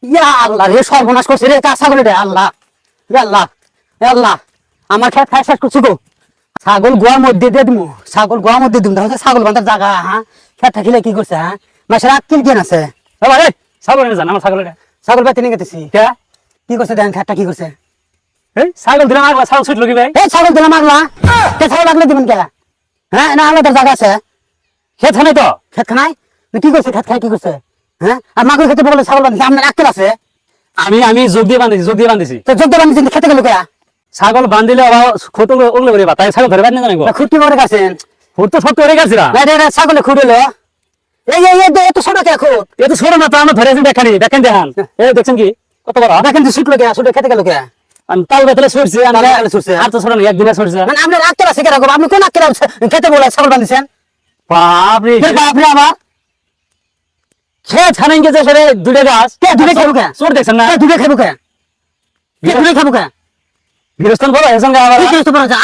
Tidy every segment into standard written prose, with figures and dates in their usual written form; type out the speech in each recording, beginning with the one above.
ইয়া আল্লাহ রে, সর্বনাশ করছে রে ছাগল রে। আল্লাহ আল্লাহ আল্লাহ, আমার খেত খাই শেষ করছি গো। ছাগল গোয়ার মধ্যে দিয়ে দিমু, ছাগল গোয়ার মধ্যে দিম, তাহলে ছাগল বান্ধার জায়গা। হ্যাঁ, খেত থাকিলে কি করছে? হ্যাঁ, মাসের আক্কিল কেন আছে? ছাগল জান আমার ছাগল ছাগল বেতে নিয়ে গেতেছি। কে কি করছে দেখেন, খেতটা কি করছে? এই ছাগল দিলাম আগলা ছাগল ছুটলো কি ভাই? এই ছাগল দিলাম আগলা, কে ছাগল আগলে দিবেন কে? হ্যাঁ, না আগলা তার জায়গা আছে, খেত নাই তো খেত খানায় কি করছে? খেত খাই কি করছে? হ্যাঁ, আর মাগুর খেতে বলে ছাগল বান্ধিছে, আপনার আক্কেল আছে? আমি যোগ দিয়ে বান্ধিছি তো যোগ্য বান্ধিছেন, খেতে গেল কে? ছাগল বান্ধিলে আবার খুঁট ওগুলো করে তাই ছাগল ধরে বান্ধি জানাবো খুঁটি করে গেছেন? খুঁট তো সত্য হয়ে গেছিলাম। ছাগলে খুঁড়লো, এই এত ছোট কে খুঁট? এ তো ছোট না তো আমরা ধরেছি দেখানি দেখেন দেখান এই দেখছেন কি কত বড় দেখেন যে ছুটলো কে, ছুটে খেতে গেল কে? তাল বেতলে ছুটছে তালে ছুটছে। আর তো ছোট না একদিনে ছুটছে মানে আপনার আক্কেল আছে কেরকম? আপনি কোন আক্কেল খেতে বলে ছাগল বান্ধিছেন? বাপরে আপনি আবার খেত খানেন গেছে সেরে দুটো গাছ কে দূরে খাবো কে? চোর দেখছেন না দূরে খাবো কে? দূরে খাবো কে? গৃহস্থন বড় হেসেন আবার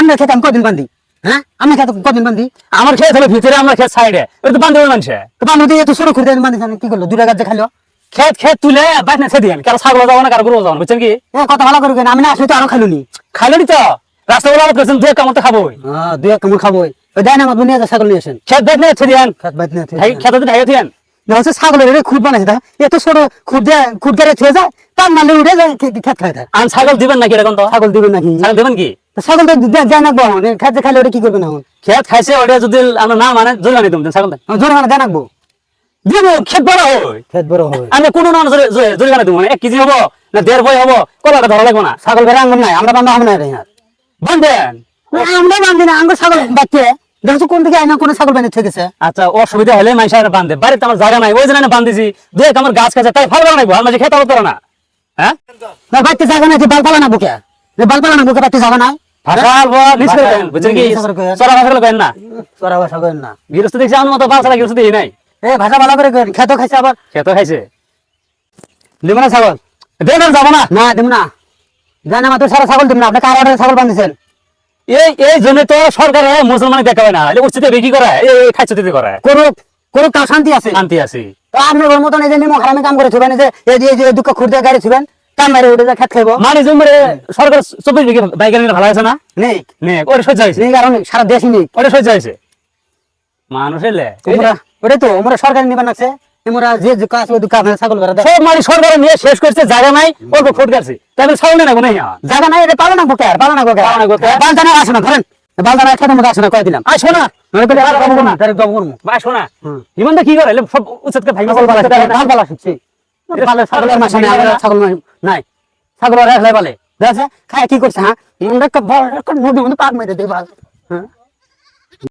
আমরা খেতে আমি কদিন বান্ধি? হ্যাঁ, আমি খেতে কদিন বান্ধি? আমার খেত হলো ভিতরে আমরা খেত সাইডে ওটা তো বান্ধব মানুষে তো বান্ধবী এত ছোট খুঁড়তে বান্ধিছেন, কি করলো? দূরে গাছ খাইলো? খেত তুলে বাইক না ছেদিয়েন কারো ছাগল যাবো না কারো গরু যাবো না বুঝছেন কি কথা ভালো করে আমি না আসলে তো আরো খাইলো নি। খাইলো নি তো রাস্তা বলা করছেন দুই কামড় তো খাবোই দুই এক কামড় খাবো। ওই দেয় না আমার নিয়ে ছাগল নিয়ে আসেন। খেত বাইক না ছেদিয়েন খেত বাইত নিয়ে খেতে তো ঢাইয়া দিয়েন ছাগলের খুঁট বানাইছে, এত ছোট খুঁট দিয়ে খুঁট গেড়ে থুয়ে যায়, তার নালে উঠে যায় খেত খাই দেয়। আর ছাগল দিবেন নাকি এরকম তো ছাগল দিবেন নাকি? ছাগল দিবেন কি ছাগল তো দেয় না, খেত খাইলে ওটা কি করবেন এখন? খেত খাইছে ওটা যদি আমরা না মানে জোরানি তুমি ছাগল জোর মানে দেয় নাকবো, দিব খেত বড় হয় খেত বড় হবে। আমি কোনো না জোরানি দিব মানে 1 কেজি হবো না 1.5 বই হবো কলাটা ধরা লাগবো না ছাগল বেড়ে আঙ্গুল নাই, আমরা বান্ধা হবে না রে। বান্ধেন আমরা বান্ধি না, আঙ্গুল ছাগল বাচ্চে দেখছো কোন দিকে আইনা কোন ছাগল বেঁধে থেকে গেছে। আচ্ছা অসুবিধা হলে মানুষের বান্ধে বাড়িতে আমার জায়গা নাই ওই জন্য বান্ধিছি দুই এক আমার গাছ খাইছে তাই ভালো লাগবো আমার খেতে হতো না হ্যাঁ না বাচ্চা জায়গা নাই, বাল পালা না বুকে, বাল পালা না বুকে বাচ্চা জায়গা নাই। ভাষা নিশ্চয় বুঝছেন কি চড়া ভাষা কেন না তোরা ভাষা করেন না, গৃহস্থ দেখছি আমার মতো বাচ্চারা গৃহস্থ দেখি নাই এ ভাষা ভালো করে করেন। খেতো খাইছে আবার, খেতে খাইছে দিব না ছাগল? দেন আর যাবো না না দিব না, জানা মাত্র সারা ছাগল দিব না। আপনি কার অর্ডারে ছাগল বান্ধিছেন? এই জন্য তো সরকারে মুসলমান দেখা হয় না উচিত বিক্রি করা এই খাইছে দিতে করা করুক করুক, তাও শান্তি আছে। শান্তি আছে তো আপনি ওর মতন এই যে নিমক হারামি কাম করে থুবেন, যে দুঃখ খুঁড়তে গাড়ি থুবেন, কাম বাইরে উঠে যা খেত খাইবো। মানে জমিরে সরকার 24 বিঘা বাইকের ভালো আছে না নেই নেই ওটা সহ্য হয়েছে নেই, কারণ সারা দেশই নেই ওটা সহ্য হয়েছে মানুষের ওটাই তো আমরা সরকার নিবেন আছে। আমরা যে কাজ ওই কাজ ছাগল বেড়া সব মানে সরকার নিয়ে শেষ করছে জায়গা নাই অল্প ফুট গেছে তাহলে ছাগল না কোনো জায়গা নাই, এটা পালো না বুকে, আর পালো না বুকে, পালো না বুকে। বালদানা আসে না, ধরেন বালদানা খেতে মতো আসে না, কয়ে দিলাম। আসো না শোনা ইমানটা কি করে সব উচিত ভাই ভালো শিখছি, ছাগলের মাসে ছাগল নাই, ছাগল রাখলে বলে দেখছে খায় কি করছে। হ্যাঁ, একটা বড় একটা নদীর মধ্যে পাক মেরে দেয় বাল। হ্যাঁ।